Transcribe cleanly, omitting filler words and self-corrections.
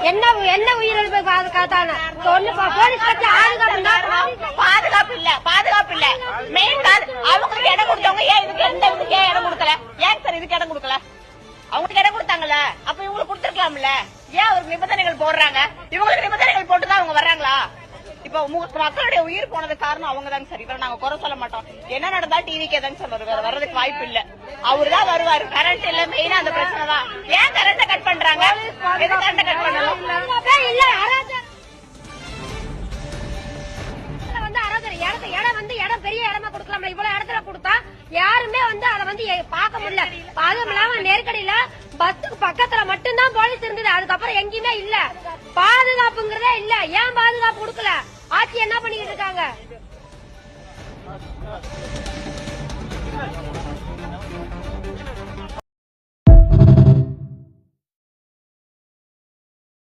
என்ன உயிரிழப்பு காத்தான போலீஸ் கட்சி பாதுகாப்பு இல்ல மெயின் அவங்களுக்கு இடம் கொடுத்தவங்க ஏன் இதுக்கு ஏன் இடம் கொடுக்கல? ஏன் சார் இதுக்கு இடம் கொடுக்கல? அவங்களுக்கு இடம் கொடுத்தாங்கல்ல, அப்ப இவங்களுக்கு கொடுத்துருக்கலாம்ல. ஏன் அவருக்கு நிபந்தனைகள் போடுறாங்க? இவங்களுக்கு நிபந்தனைகள் போட்டுதான் அவங்க வர்றாங்களா? இப்ப மக்களுடைய உயிர் போனது காரணம் அவங்க தாங்க சார். இவரை நாங்க குறை சொல்ல மாட்டோம். என்ன நடந்தா டிவிக்கே தாங்க சார் வருவாரு, வர்றதுக்கு வாய்ப்பு இல்ல. அவருதான் வருவாரு. கரண்ட் இல்ல, மெயினா அந்த பிரச்சனை தான். ஏன் கரண்ட கட் பண்றாங்க? கரண்ட கட் பண்ணணும் இடம் பெரிய இடமா கொடுக்கலாம். இவ்வளவு இடத்துல கொடுத்தா யாருமே அதை பார்க்க முடியல. அதுவும் இல்லாம நெருக்கடியில பஸ்ஸுக்கு பக்கத்துல மட்டும்தான் போலீஸ் இருந்தது. அதுக்கப்புறம் எங்கேயுமே இல்ல. பாதுகாப்புங்கிறதே இல்ல. ஏன் பாதுகாப்பு கொடுக்கல? ஆட்சி என்ன பண்ணிக்கிட்டு இருக்காங்க?